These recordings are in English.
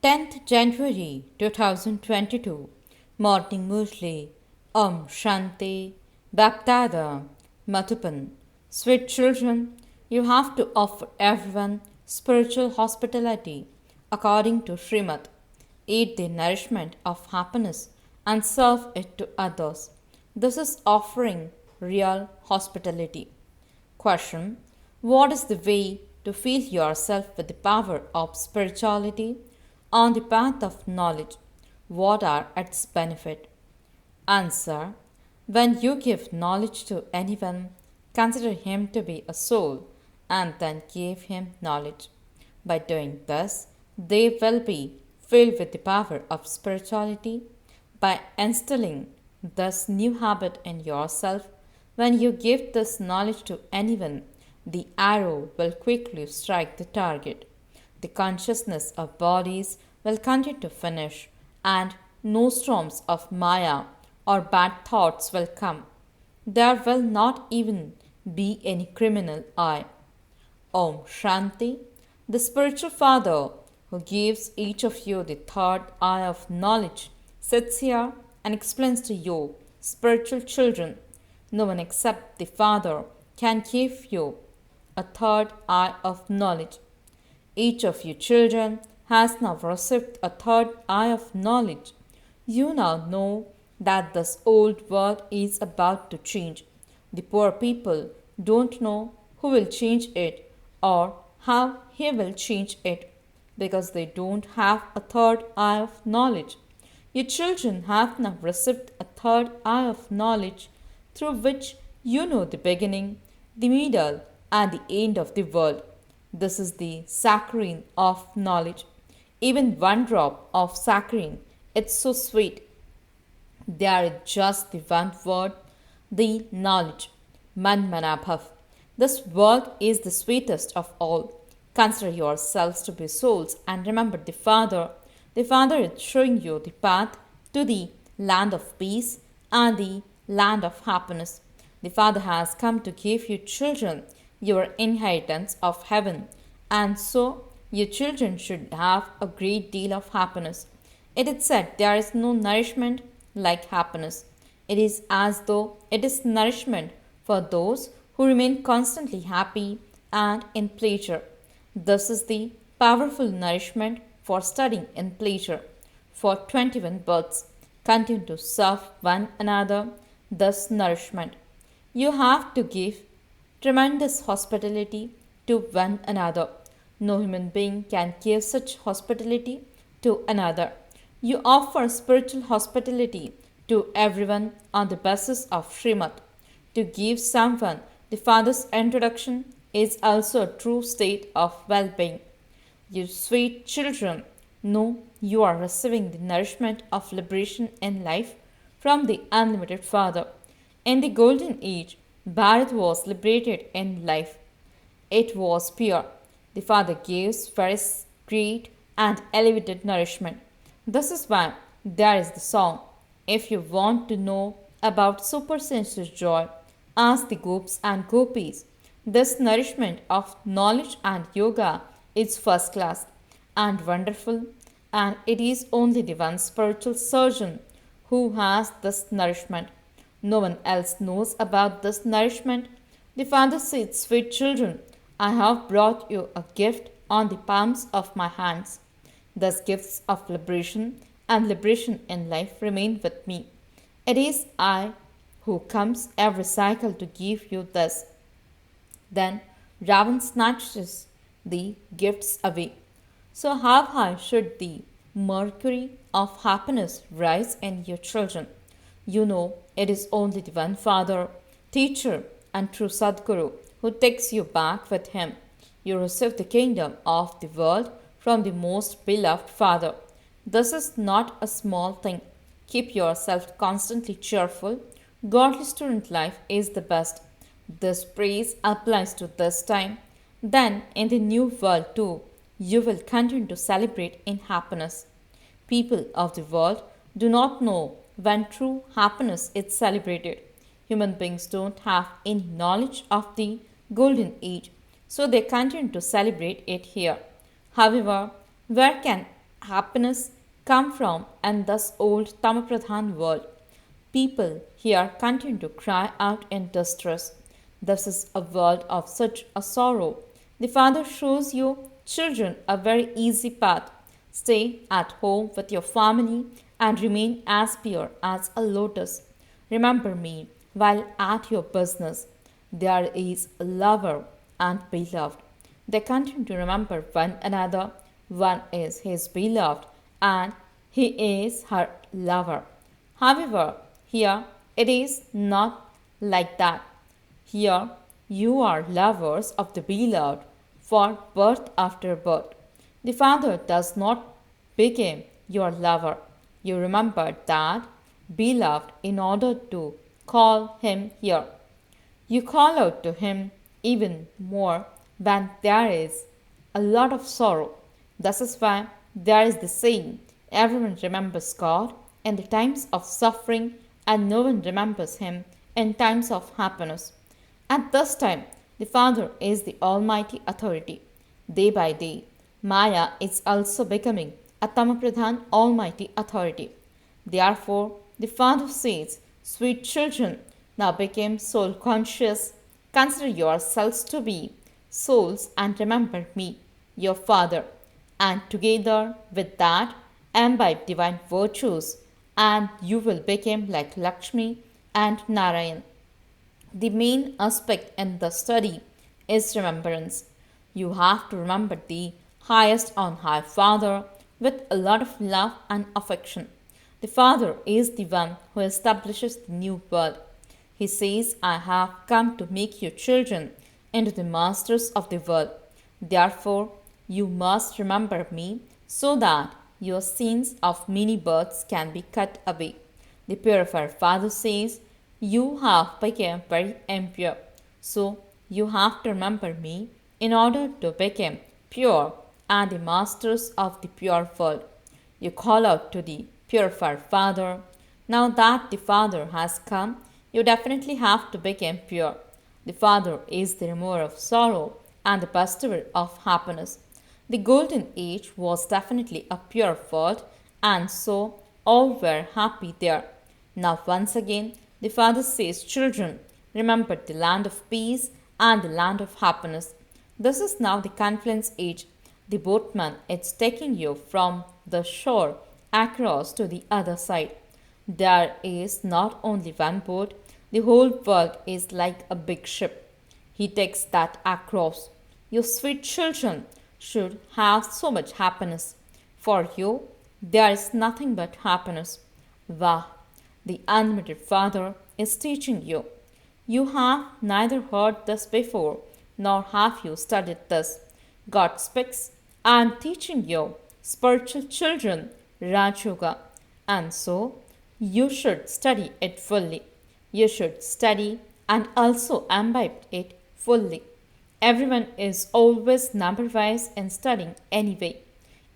10th January 2022, Morning Murli, Om Shanti, BapDada, Matupan. Sweet children, you have to offer everyone spiritual hospitality according to Srimad. Eat the nourishment of happiness and serve it to others. This is offering real hospitality. Question: what is the way to fill yourself with the power of spirituality on the path of knowledge? What are its benefits? Answer: when you give knowledge to anyone, consider him to be a soul and then give him knowledge. By doing this, they will be filled with the power of spirituality. By instilling this new habit in yourself, when you give this knowledge to anyone, the arrow will quickly strike the target. The consciousness of bodies will continue to finish, and no storms of Maya or bad thoughts will come. There will not even be any criminal eye. Om Shanti. The spiritual father who gives each of you the third eye of knowledge sits here and explains to you, spiritual children. No one except the Father can give you a third eye of knowledge. Each of you children has now received a third eye of knowledge. You now know that this old world is about to change. The poor people don't know who will change it or how he will change it because they don't have a third eye of knowledge. Your children have now received a third eye of knowledge through which you know the beginning, the middle, and the end of the world. This is the saccharine of knowledge. Even one drop of saccharine, it's so sweet. There is just the one word, the knowledge. Manmanabhav. This word is the sweetest of all. Consider yourselves to be souls and remember the Father. The Father is showing you the path to the land of peace and the land of happiness. The Father has come to give you children your inheritance of heaven, and so your children should have a great deal of happiness. It is said there is no nourishment like happiness. It is as though it is nourishment for those who remain constantly happy and in pleasure. This is the powerful nourishment for studying in pleasure. For 21 births, continue to serve one another this nourishment. You have to give tremendous hospitality to one another. No human being can give such hospitality to another. You offer spiritual hospitality to everyone on the basis of Srimad. To give someone the Father's introduction is also a true state of well-being. You sweet children, know you are receiving the nourishment of liberation in life from the unlimited Father. In the Golden Age, Bharat was liberated in life. It was pure. The Father gives very great and elevated nourishment. This is why there is the song. If you want to know about supersensuous joy, ask the Gops and Gopis. This nourishment of knowledge and yoga is first class and wonderful, and it is only the one spiritual surgeon who has this nourishment. No one else knows about this nourishment. The Father said, sweet children, I have brought you a gift on the palms of my hands. Thus gifts of liberation and liberation in life remain with me. It is I who comes every cycle to give you this. Then Ravan snatches the gifts away. So how high should the mercury of happiness rise in your children? You know it is only the one Father, Teacher, and true Sadguru who takes you back with him. You receive the kingdom of the world from the most beloved Father. This is not a small thing. Keep yourself constantly cheerful. Godly student life is the best. This praise applies to this time. Then, in the new world too, you will continue to celebrate in happiness. People of the world do not know when true happiness is celebrated. Human beings don't have any knowledge of the golden age, so they continue to celebrate it here. However, where can happiness come from in this old Tamapradhan world? People here continue to cry out in distress. This is a world of such a sorrow. The Father shows you, children, a very easy path. Stay at home with your family and remain as pure as a lotus. Remember me while at your business. There is a lover and beloved. They continue to remember one another. One is his beloved and he is her lover. However, here it is not like that. Here you are lovers of the beloved for birth after birth. The Father does not become your lover. You remember that beloved in order to call him here. You call out to him even more when there is a lot of sorrow. This is why there is the saying, everyone remembers God in the times of suffering and no one remembers him in times of happiness. At this time, the Father is the Almighty Authority. Day by day, Maya is also becoming a Tamapradhan Almighty Authority. Therefore, the Father says, sweet children, now become soul conscious. Consider yourselves to be souls and remember me, your Father. And together with that, imbibe divine virtues, and you will become like Lakshmi and Narayan. The main aspect in the study is remembrance. You have to remember the highest on high Father with a lot of love and affection. The Father is the one who establishes the new world. He says, I have come to make you children into the masters of the world. Therefore, you must remember me so that your sins of many births can be cut away. The purifier Father says, you have become very impure. So, you have to remember me in order to become pure and the masters of the pure world. You call out to the purifier Father. Now that the Father has come, you definitely have to become pure. The Father is the remover of sorrow and the bestower of happiness. The golden age was definitely a pure world, and so all were happy there. Now once again, the Father says, children, remember the land of peace and the land of happiness. This is now the confluence age. The boatman is taking you from the shore across to the other side. There is not only one boat, the whole world is like a big ship. He takes that across. You sweet children should have so much happiness. For you, there is nothing but happiness. Wah! The unlimited Father is teaching you. You have neither heard this before, nor have you studied this. God speaks, I am teaching you, spiritual children, Raj Yoga, and so you should study it fully. You should study and also imbibe it fully. Everyone is always number wise in studying anyway.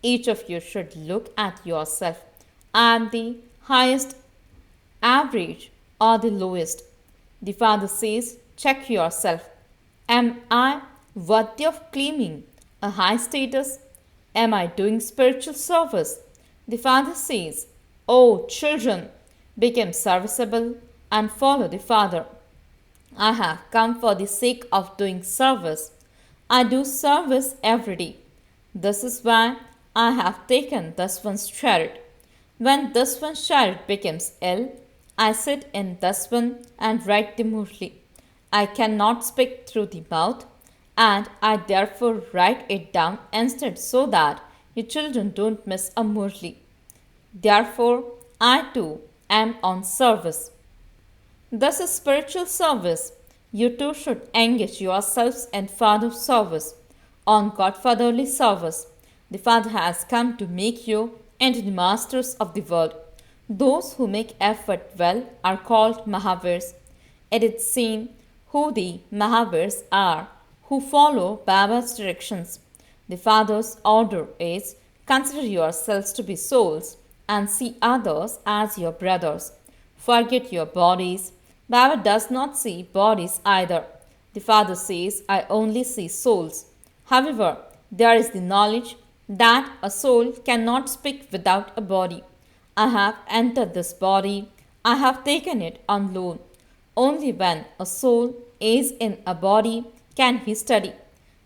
Each of you should look at yourself. I am the highest, average, or the lowest. The Father says, check yourself. Am I worthy of claiming a high status? Am I doing spiritual service? The Father says, oh children, become serviceable and follow the Father. I have come for the sake of doing service. I do service every day. This is why I have taken this one's chariot. When this one's chariot becomes ill, I sit in this one and write the Murli. I cannot speak through the mouth, and I therefore write it down instead so that you children don't miss a Murli. Therefore, I too am on service. This is spiritual service. You too should engage yourselves in Father service, on Godfatherly service. The Father has come to make you into the masters of the world. Those who make effort well are called Mahavirs. It is seen who the Mahavirs are, who follow Baba's directions. The Father's order is, consider yourselves to be souls and see others as your brothers. Forget your bodies. Baba does not see bodies either. The Father says, I only see souls. However, there is the knowledge that a soul cannot speak without a body. I have entered this body, I have taken it on loan. Only when a soul is in a body can he study.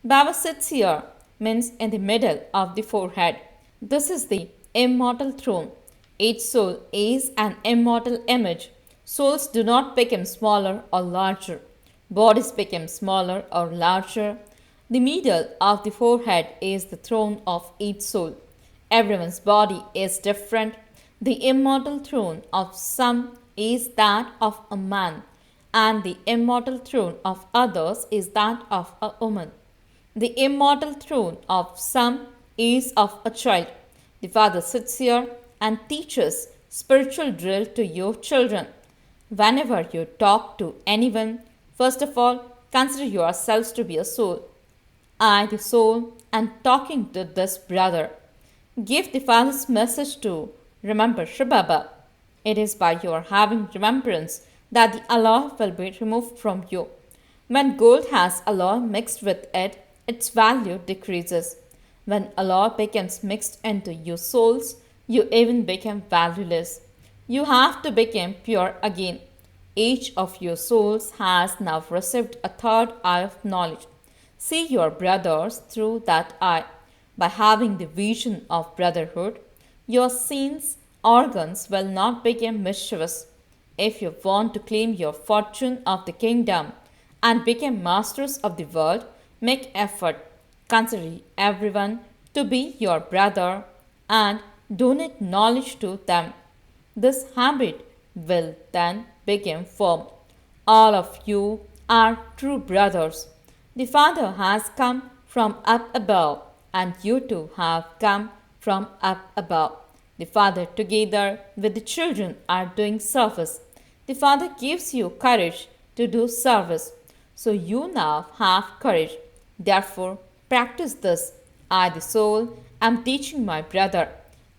Baba sits here, means in the middle of the forehead. This is the immortal throne. Each soul is an immortal image. Souls do not become smaller or larger. Bodies become smaller or larger. The middle of the forehead is the throne of each soul. Everyone's body is different. The immortal throne of some is that of a man, and the immortal throne of others is that of a woman. The immortal throne of some is of a child. The father sits here and teaches spiritual drill to your children. Whenever you talk to anyone, first of all, consider yourselves to be a soul. I, the soul, am talking to this brother. Give the father's message to remember shivbaba. It is by your having remembrance that the alloy will be removed from you. When gold has alloy mixed with it, its value decreases. When alloy becomes mixed into your souls, you even become valueless. You have to become pure again. Each of your souls has now received a third eye of knowledge. See your brothers through that eye. By having the vision of brotherhood, your sense organs will not become mischievous. If you want to claim your fortune of the kingdom and become masters of the world, make effort. Consider everyone to be your brother and donate knowledge to them. This habit will then become firm. All of you are true brothers. The Father has come from up above, and you too have come from up above. The Father, together with the children, are doing service. The Father gives you courage to do service. So you now have courage. Therefore, practice this. I, the soul, am teaching my brother.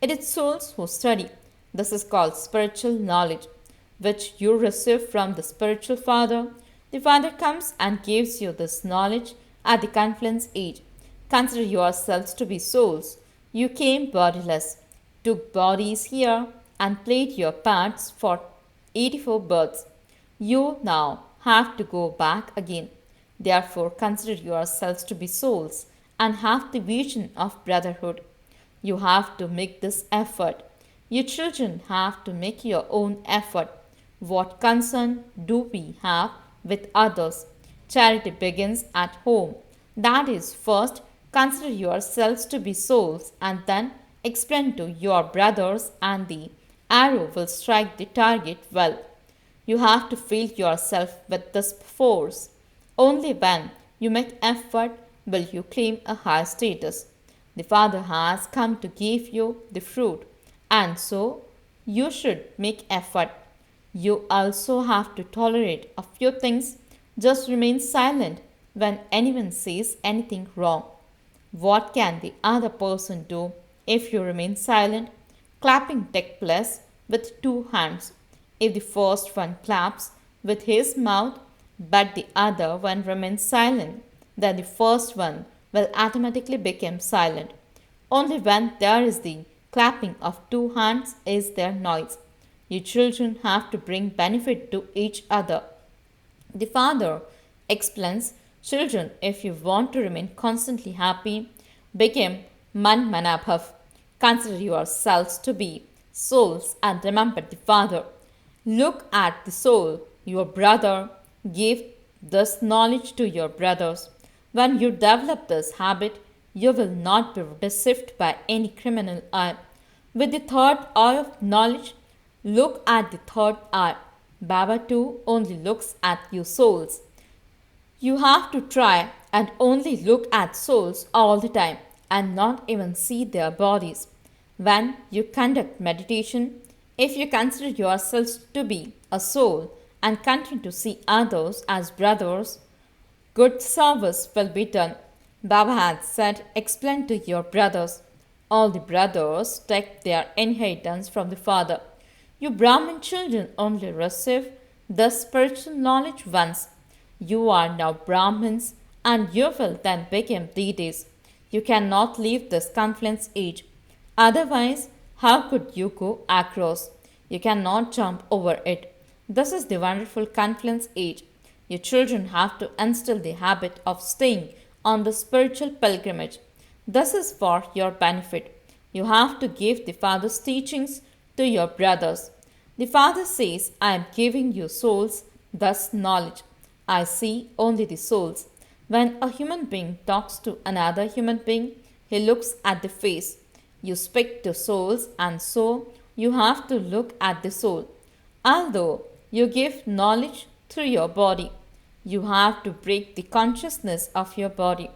It is souls who study. This is called spiritual knowledge, which you receive from the spiritual Father. The Father comes and gives you this knowledge at the confluence age. Consider yourselves to be souls. You came bodiless, took bodies here, and played your parts for 84 births. You now have to go back again. Therefore, consider yourselves to be souls and have the vision of brotherhood. You have to make this effort. You children have to make your own effort. What concern do we have with others? Charity begins at home. That is, first consider yourselves to be souls and then explain to your brothers, and the arrow will strike the target well. You have to fill yourself with this force. Only when you make effort will you claim a high status. The Father has come to give you the fruit, and so you should make effort. You also have to tolerate a few things. Just remain silent when anyone says anything wrong. What can the other person do if you remain silent? Clapping takes place with two hands. If the first one claps with his mouth but the other one remains silent, then the first one will automatically become silent. Only when there is the clapping of two hands is there noise. You children have to bring benefit to each other. The Father explains, children, if you want to remain constantly happy, become man manabhav. Consider yourselves to be souls and remember the Father. Look at the soul, your brother. Give this knowledge to your brothers. When you develop this habit, you will not be deceived by any criminal eye. With the third eye of knowledge, look at the third eye. Baba too only looks at you souls. You have to try and only look at souls all the time and not even see their bodies. When you conduct meditation, if you consider yourselves to be a soul and continue to see others as brothers, good service will be done. Baba had said, explain to your brothers. All the brothers take their inheritance from the Father. You Brahmin children only receive the spiritual knowledge once. You are now Brahmins and you will then become deities. You cannot leave this confluence age. Otherwise, how could you go across? You cannot jump over it. This is the wonderful confluence age. Your children have to instill the habit of staying on the spiritual pilgrimage. This is for your benefit. You have to give the Father's teachings to your brothers. The Father says, I am giving you souls, thus knowledge. I see only the souls. When a human being talks to another human being, he looks at the face. You speak to souls, and so you have to look at the soul. Although you give knowledge through your body, you have to break the consciousness of your body.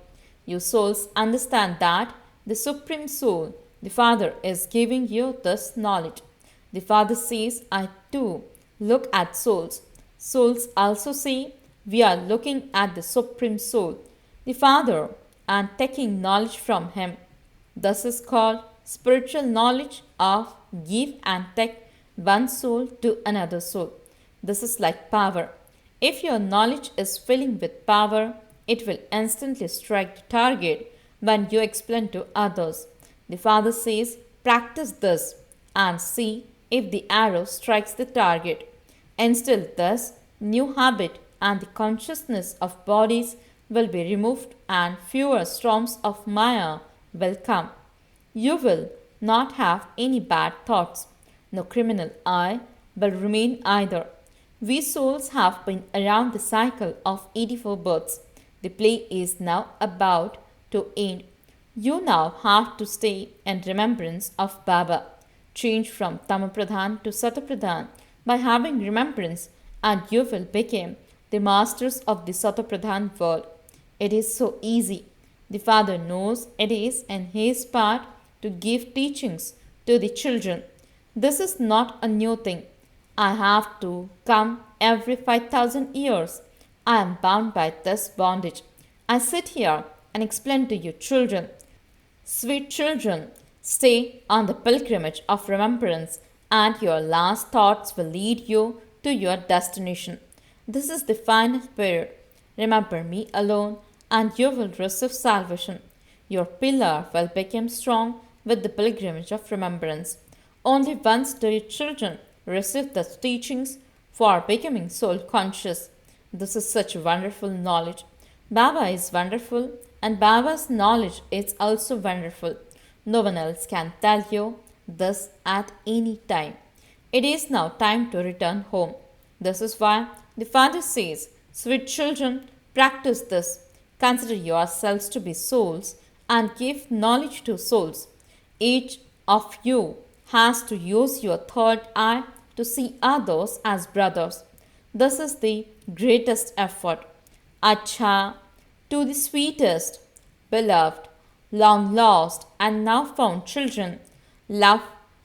You souls understand that the Supreme Soul, the Father, is giving you this knowledge. The Father says, I too look at souls. Souls also say, we are looking at the Supreme Soul, the Father, and taking knowledge from Him. This is called spiritual knowledge of give and take one soul to another soul. This is like power. If your knowledge is filling with power, it will instantly strike the target when you explain to others. The Father says, practice this and see if the arrow strikes the target. Instill this new habit and the consciousness of bodies will be removed and fewer storms of Maya will come. You will not have any bad thoughts. No criminal eye will remain either. We souls have been around the cycle of 84 births. The play is now about to end. You now have to stay in remembrance of Baba. Change from Tamapradhan to Satapradhan by having remembrance, and you will become the masters of the Satapradhan world. It is so easy. The Father knows it is in His part to give teachings to the children. This is not a new thing. I have to come every 5,000 years. I am bound by this bondage. I sit here and explain to you children. Sweet children, stay on the pilgrimage of remembrance, and your last thoughts will lead you to your destination. This is the final period. Remember me alone, and you will receive salvation. Your pillar will become strong with the pilgrimage of remembrance. Only once do your children receive the teachings for becoming soul conscious. This is such wonderful knowledge. Baba is wonderful, and Baba's knowledge is also wonderful. No one else can tell you this at any time. It is now time to return home. This is why the Father says, sweet children, practice this. Consider yourselves to be souls and give knowledge to souls. Each of you has to use your third eye to see others as brothers. This is the greatest effort. Acha, to the sweetest, beloved, long lost and now found children, love,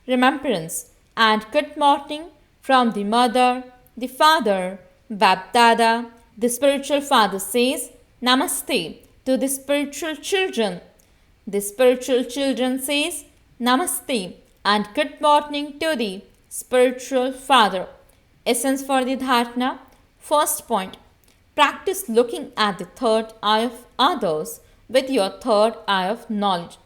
remembrance, and good morning from the mother, the father, BapDada. The spiritual father says, Namaste to the spiritual children. The spiritual children says, Namaste and good morning to the spiritual father. Essence for the dharana. First point, practice looking at the third eye of others with your third eye of knowledge.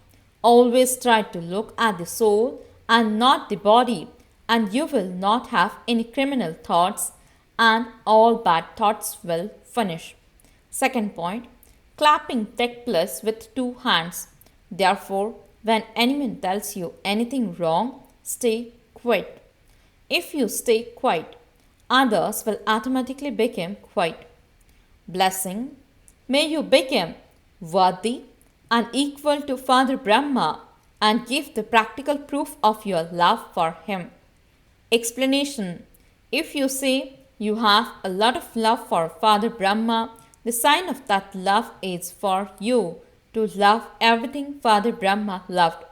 Always try to look at the soul and not the body, and you will not have any criminal thoughts, and all bad thoughts will finish. Second point, clapping takes place with two hands. Therefore, when anyone tells you anything wrong, stay quiet. If you stay quiet, others will automatically become quiet. Blessing, may you become worthy and equal to Father Brahma and give the practical proof of your love for him. Explanation, if you say you have a lot of love for Father Brahma, the sign of that love is for you to love everything Father Brahma loved.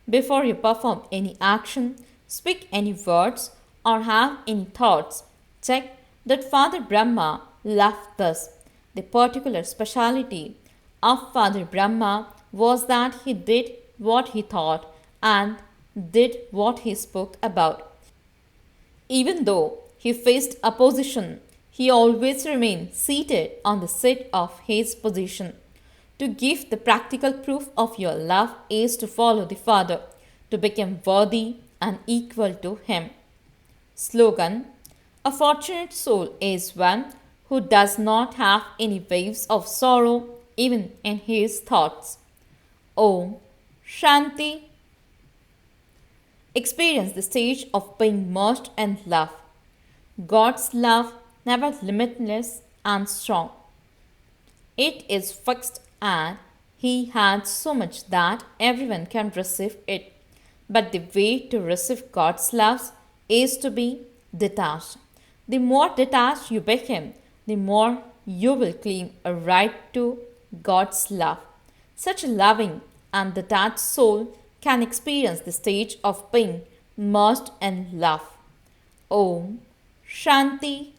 Before you perform any action, speak any words, or have any thoughts, check that Father Brahma loved this. The particular speciality of Father Brahma was that he did what he thought and did what he spoke about. Even though he faced opposition, he always remained seated on the seat of his position. To give the practical proof of your love is to follow the Father, to become worthy and equal to Him. Slogan: A fortunate soul is one who does not have any waves of sorrow even in his thoughts. Om Shanti. Experience the stage of being immersed in love. God's love never limitless and strong. It is fixed and He had so much that everyone can receive it. But the way to receive God's love is to be detached. The more detached you become, the more you will claim a right to God's love. Such a loving and detached soul can experience the stage of being immersed in love. Om Shanti